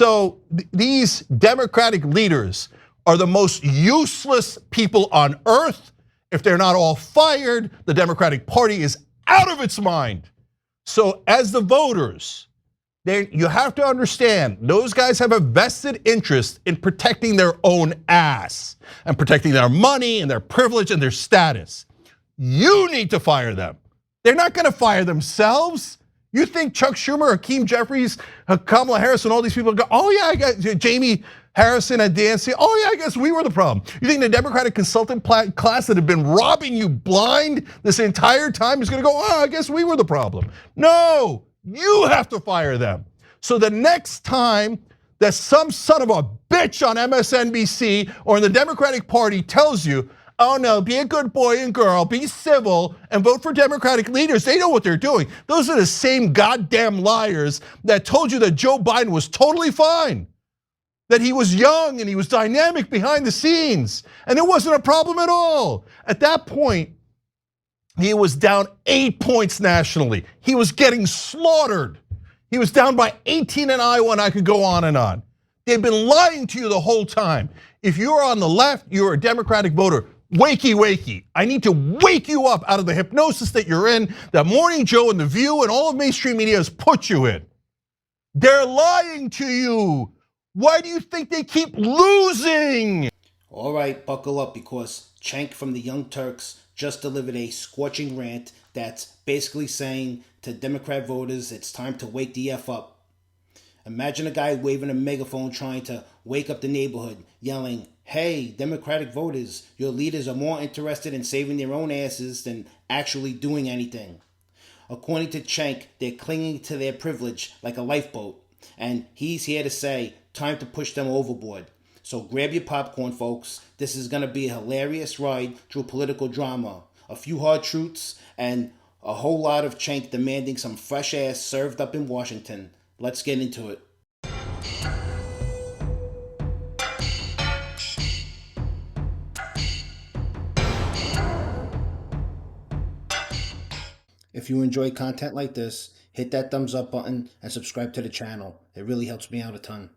So these Democratic leaders are the most useless people on earth. If they're not all fired, the Democratic Party is out of its mind. So as the voters, you have to understand, those guys have a vested interest in protecting their own ass and protecting their money and their privilege and their status. You need to fire them. They're not gonna fire themselves. You think Chuck Schumer, Hakeem Jeffries, Kamala Harris, and all these people go, oh yeah, I got Jamie Harrison at DNC, oh yeah, I guess we were the problem. You think the Democratic consultant class that have been robbing you blind this entire time is gonna go, oh, I guess we were the problem. No, you have to fire them. So the next time that some son of a bitch on MSNBC or in the Democratic Party tells you, oh no, be a good boy and girl, be civil, and vote for Democratic leaders, they know what they're doing. Those are the same goddamn liars that told you that Joe Biden was totally fine, that he was young and he was dynamic behind the scenes, and it wasn't a problem at all. At that point, he was down 8 points nationally. He was getting slaughtered. He was down by 18 in Iowa, and I could go on and on. They've been lying to you the whole time. If you're on the left, you're a Democratic voter. Wakey, wakey. I need to wake you up out of the hypnosis that you're in, that Morning Joe and The View and all of mainstream media has put you in. They're lying to you. Why do you think they keep losing? All right, buckle up, because Cenk from the Young Turks just delivered a scorching rant that's basically saying to Democrat voters, it's time to wake the F up. Imagine a guy waving a megaphone trying to wake up the neighborhood, yelling, hey, Democratic voters, your leaders are more interested in saving their own asses than actually doing anything. According to Cenk, they're clinging to their privilege like a lifeboat, and he's here to say, time to push them overboard. So grab your popcorn, folks. This is going to be a hilarious ride through political drama, a few hard truths, and a whole lot of Cenk demanding some fresh ass served up in Washington. Let's get into it. If you enjoy content like this, hit that thumbs up button and subscribe to the channel. It really helps me out a ton.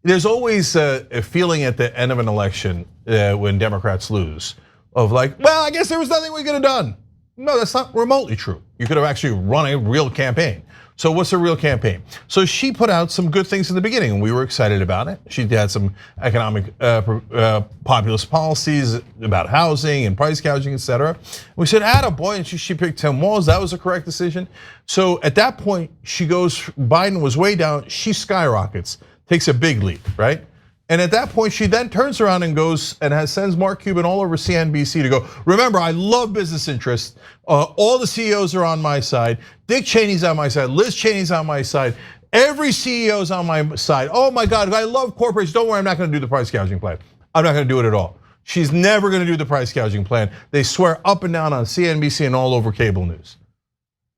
There's always a feeling at the end of an election when Democrats lose of like, well, I guess there was nothing we could have done. No, that's not remotely true. You could have actually run a real campaign. So what's a real campaign? So she put out some good things in the beginning, and we were excited about it. She had some economic populist policies about housing and price gouging, et cetera. We said, attaboy, and she picked 10 walls. That was a correct decision. So at that point, she goes, Biden was way down, she skyrockets, takes a big lead, right? And at that point, she then turns around and goes and sends Mark Cuban all over CNBC to go, remember, I love business interests. All the CEOs are on my side. Dick Cheney's on my side. Liz Cheney's on my side. Every CEO's on my side. Oh my God, I love corporations. Don't worry, I'm not gonna do the price gouging plan. I'm not gonna do it at all. She's never gonna do the price gouging plan. They swear up and down on CNBC and all over cable news.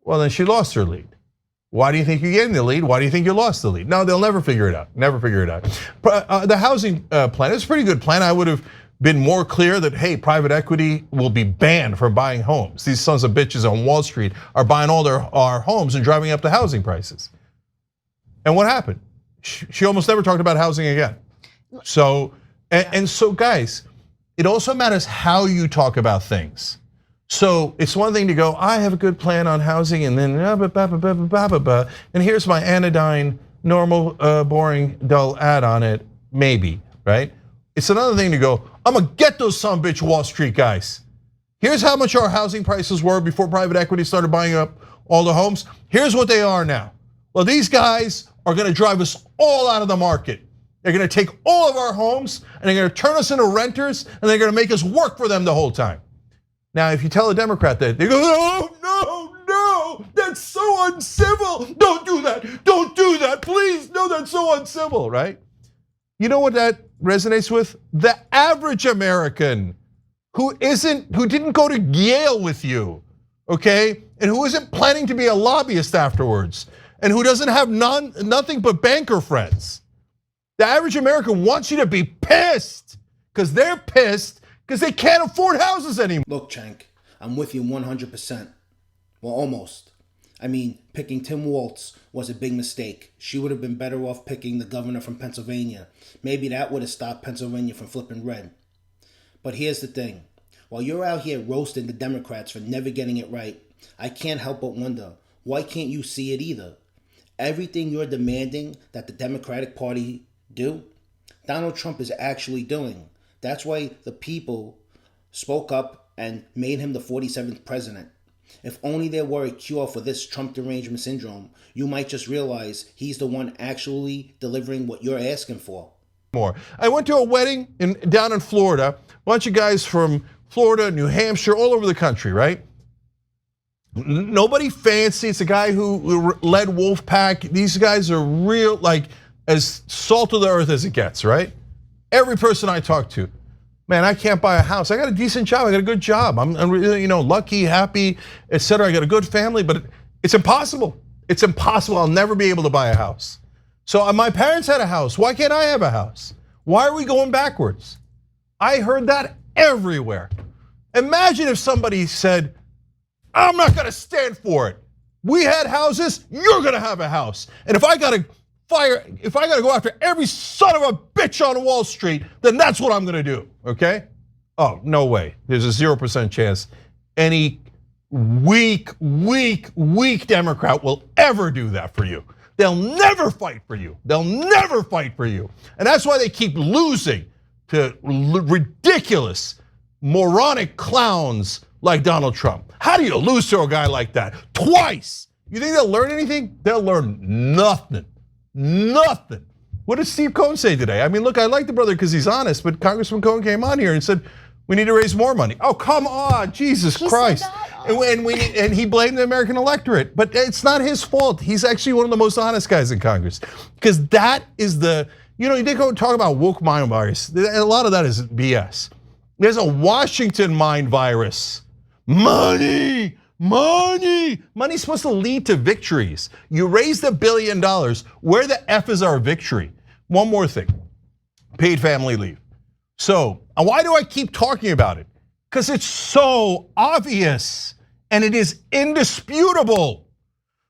Well, then she lost her lead. Why do you think you're getting the lead? Why do you think you lost the lead? No, they'll never figure it out. Never figure it out. The housing plan is a pretty good plan. I would have been more clear that, hey, private equity will be banned from buying homes. These sons of bitches on Wall Street are buying all our homes and driving up the housing prices. And what happened? She almost never talked about housing again. So, and so guys, it also matters how you talk about things. So it's one thing to go, I have a good plan on housing, and then and here's my anodyne, normal, boring, dull ad on it, maybe, right? It's another thing to go, I'm gonna get those son of bitch Wall Street guys. Here's how much our housing prices were before private equity started buying up all the homes. Here's what they are now. Well, these guys are gonna drive us all out of the market. They're gonna take all of our homes and they're gonna turn us into renters, and they're gonna make us work for them the whole time. Now, if you tell a Democrat that, they go, no, that's so uncivil. Don't do that, please, no, that's so uncivil, right? You know what that resonates with? The average American who didn't go to Yale with you, okay? And who isn't planning to be a lobbyist afterwards, and who doesn't have nothing but banker friends. The average American wants you to be pissed, because they're pissed because they can't afford houses anymore. Look, Cenk, I'm with you 100%. Well, almost. I mean, picking Tim Walz was a big mistake. She would have been better off picking the governor from Pennsylvania. Maybe that would have stopped Pennsylvania from flipping red. But here's the thing. While you're out here roasting the Democrats for never getting it right, I can't help but wonder, why can't you see it either? Everything you're demanding that the Democratic Party do, Donald Trump is actually doing. That's why the people spoke up and made him the 47th president. If only there were a cure for this Trump derangement syndrome, you might just realize he's the one actually delivering what you're asking for. More. I went to a wedding down in Florida, a bunch of guys from Florida, New Hampshire, all over the country, right? Nobody fancy. It's a guy who led Wolfpack. These guys are real, like as salt of the earth as it gets, right? Every person I talk to, man, I can't buy a house. I got a decent job. I got a good job. I'm really, lucky, happy, etc. I got a good family, but it's impossible. It's impossible. I'll never be able to buy a house. So my parents had a house. Why can't I have a house? Why are we going backwards? I heard that everywhere. Imagine if somebody said, I'm not gonna stand for it. We had houses, you're gonna have a house. And if I gotta go after every son of a bitch on Wall Street, then that's what I'm gonna do, okay? Oh, no way. There's a 0% chance any weak Democrat will ever do that for you. They'll never fight for you. They'll never fight for you. And that's why they keep losing to ridiculous, moronic clowns like Donald Trump. How do you lose to a guy like that? Twice. You think they'll learn anything? They'll learn nothing. Nothing. What did Steve Cohen say today? I mean, look, I like the brother because he's honest, but Congressman Cohen came on here and said, we need to raise more money. Oh, come on, Jesus Christ. And he blamed the American electorate, but it's not his fault. He's actually one of the most honest guys in Congress. Because that is you did go talk about woke mind virus. A lot of that is BS. There's a Washington mind virus. Money's supposed to lead to victories. You raised $1 billion. Where the F is our victory? One more thing, paid family leave. So why do I keep talking about it? Because it's so obvious and it is indisputable.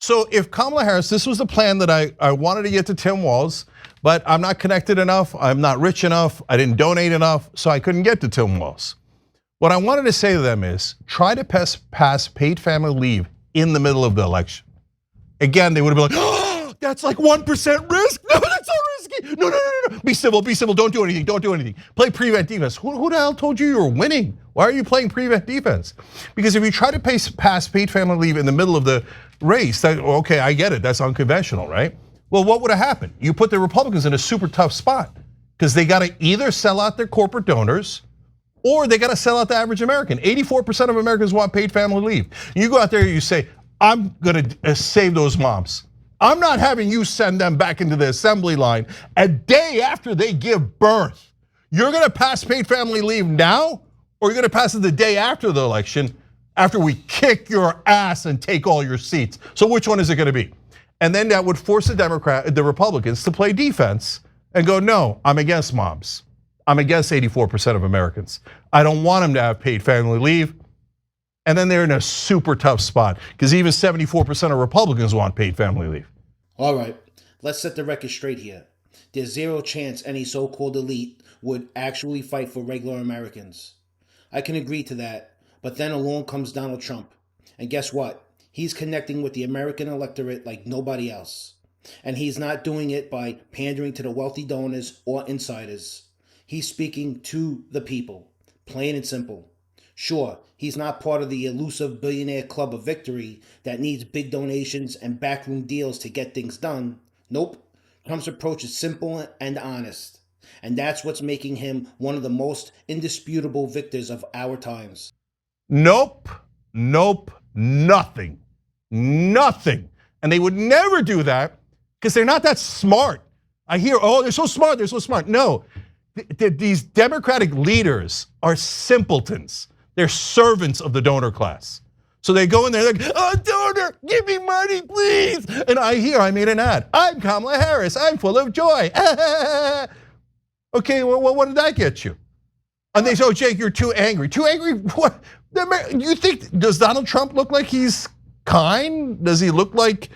So if Kamala Harris, this was the plan that I wanted to get to Tim Walz, but I'm not connected enough, I'm not rich enough, I didn't donate enough, so I couldn't get to Tim Walz. What I wanted to say to them is, try to pass paid family leave in the middle of the election. Again, they would have been like, oh, that's like 1% risk? No, that's so risky. No. Be civil, don't do anything. Play prevent defense. Who the hell told you you were winning? Why are you playing prevent defense? Because if you try to pass paid family leave in the middle of the race, okay, I get it, that's unconventional, right? Well, what would have happened? You put the Republicans in a super tough spot because they got to either sell out their corporate donors or they got to sell out the average American. 84% of Americans want paid family leave. You go out there, you say, I'm gonna save those moms. I'm not having you send them back into the assembly line a day after they give birth. You're gonna pass paid family leave now, or you're gonna pass it the day after the election, after we kick your ass and take all your seats. So which one is it gonna be? And then that would force the Republicans to play defense and go, no, I'm against moms. I'm against 84% of Americans. I don't want them to have paid family leave. And then they're in a super tough spot because even 74% of Republicans want paid family leave. All right, let's set the record straight here. There's zero chance any so-called elite would actually fight for regular Americans. I can agree to that, but then along comes Donald Trump. And guess what? He's connecting with the American electorate like nobody else. And he's not doing it by pandering to the wealthy donors or insiders. He's speaking to the people, plain and simple. Sure, he's not part of the elusive billionaire club of victory that needs big donations and backroom deals to get things done. Nope, Trump's approach is simple and honest. And that's what's making him one of the most indisputable victors of our times. Nope, nothing. And they would never do that because they're not that smart. I hear, oh, they're so smart. No. These Democratic leaders are simpletons. They're servants of the donor class. So they go in there like, oh, donor, give me money, please. And I made an ad. I'm Kamala Harris. I'm full of joy. Okay, well, what did that get you? And they say, oh, Jake, you're too angry. Too angry? What? You think, does Donald Trump look like he's kind? Does he look like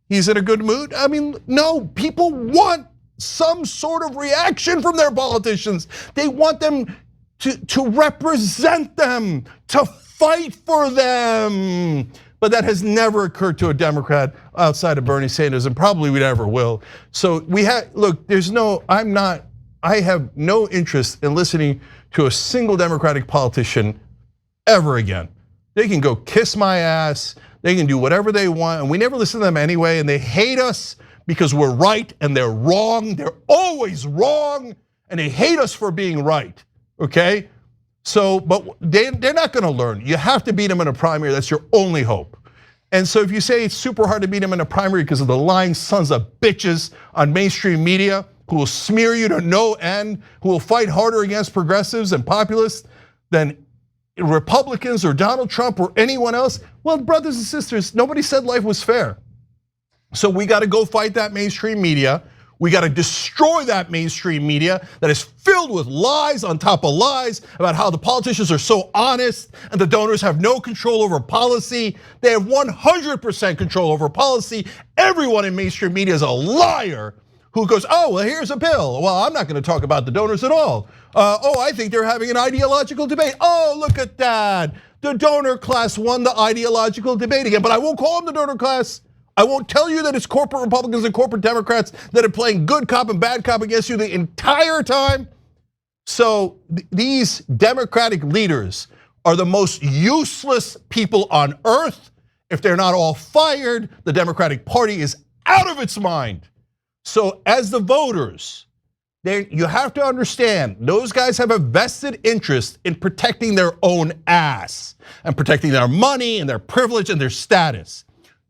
he's in a good mood? I mean, no, people want some sort of reaction from their politicians. They want them to represent them, to fight for them. But that has never occurred to a Democrat outside of Bernie Sanders, and probably we never will. So look, I have no interest in listening to a single Democratic politician ever again. They can go kiss my ass, they can do whatever they want, and we never listen to them anyway, and they hate us because we're right and they're wrong. They're always wrong, and they hate us for being right, okay? So, but they're not gonna learn. You have to beat them in a primary, that's your only hope. And so if you say it's super hard to beat them in a primary because of the lying sons of bitches on mainstream media who will smear you to no end, who will fight harder against progressives and populists than Republicans or Donald Trump or anyone else, well, brothers and sisters, nobody said life was fair. So we gotta go fight that mainstream media. We gotta destroy that mainstream media that is filled with lies on top of lies about how the politicians are so honest and the donors have no control over policy. They have 100% control over policy. Everyone in mainstream media is a liar who goes, oh, well, here's a bill. Well, I'm not gonna talk about the donors at all. Oh, I think they're having an ideological debate. Oh, look at that. The donor class won the ideological debate again, but I won't call them the donor class. I won't tell you that it's corporate Republicans and corporate Democrats that are playing good cop and bad cop against you the entire time. So these Democratic leaders are the most useless people on earth. If they're not all fired, the Democratic Party is out of its mind. So as the voters, you have to understand, those guys have a vested interest in protecting their own ass and protecting their money and their privilege and their status.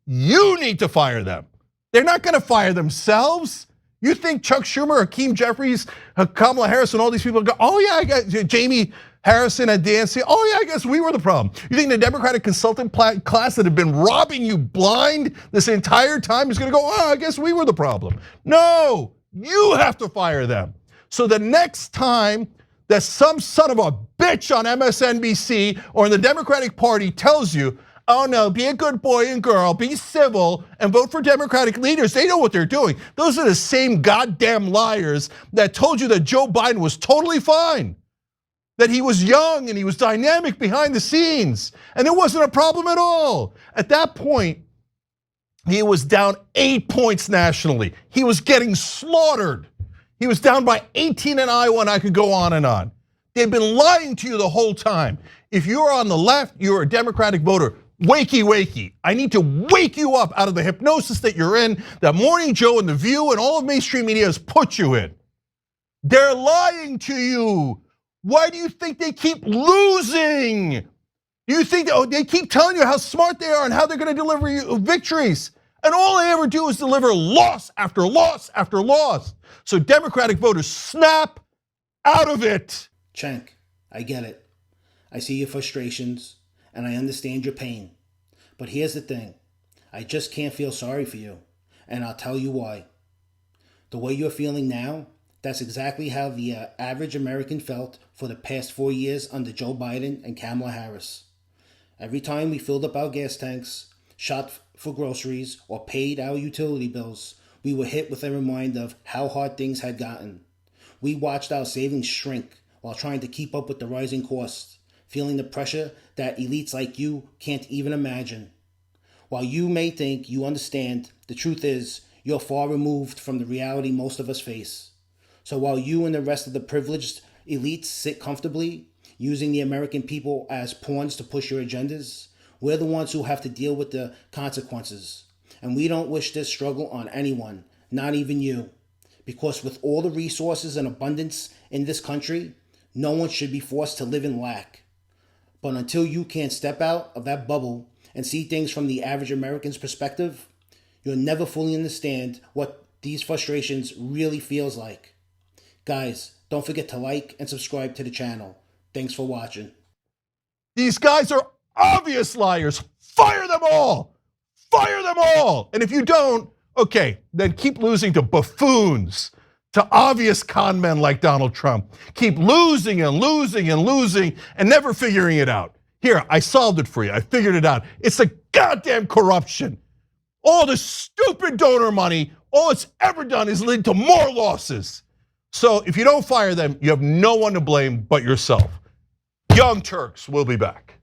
You need to fire them. They're not gonna fire themselves. You think Chuck Schumer, Hakeem Jeffries, Kamala Harris, and all these people go, oh yeah, I got Jamie Harrison at DNC, oh yeah, I guess we were the problem. You think the Democratic consultant class that had been robbing you blind this entire time is gonna go, oh, I guess we were the problem. No, you have to fire them. So the next time that some son of a bitch on MSNBC or in the Democratic Party tells you, oh no, be a good boy and girl, be civil, and vote for Democratic leaders, they know what they're doing. Those are the same goddamn liars that told you that Joe Biden was totally fine, that he was young and he was dynamic behind the scenes, and there wasn't a problem at all. At that point, he was down 8 points nationally. He was getting slaughtered. He was down by 18 in Iowa, and I could go on and on. They've been lying to you the whole time. If you're on the left, you're a Democratic voter. Wakey, wakey. I need to wake you up out of the hypnosis that you're in, that Morning Joe and The View and all of mainstream media has put you in. They're lying to you. Why do you think they keep losing? You think they keep telling you how smart they are and how they're gonna deliver you victories. And all they ever do is deliver loss after loss after loss. So Democratic voters, snap out of it. Cenk, I get it. I see your frustrations and I understand your pain. But here's the thing. I just can't feel sorry for you. And I'll tell you why. The way you're feeling now, that's exactly how the average American felt for the past 4 years under Joe Biden and Kamala Harris. Every time we filled up our gas tanks, shot for groceries, or paid our utility bills, we were hit with a reminder of how hard things had gotten. We watched our savings shrink while trying to keep up with the rising costs, feeling the pressure that elites like you can't even imagine. While you may think you understand, the truth is you're far removed from the reality most of us face. So while you and the rest of the privileged elites sit comfortably, using the American people as pawns to push your agendas, we're the ones who have to deal with the consequences. And we don't wish this struggle on anyone, not even you. Because with all the resources and abundance in this country, no one should be forced to live in lack. But until you can step out of that bubble and see things from the average American's perspective, you'll never fully understand what these frustrations really feels like. Guys, don't forget to like and subscribe to the channel. Thanks for watching. These guys are obvious liars. Fire them all. Fire them all. And if you don't, okay, then keep losing to buffoons, to obvious con men like Donald Trump. Keep losing and losing and losing and never figuring it out. Here, I solved it for you. I figured it out. It's the goddamn corruption. All the stupid donor money, all it's ever done is lead to more losses. So if you don't fire them, you have no one to blame but yourself. Young Turks will be back.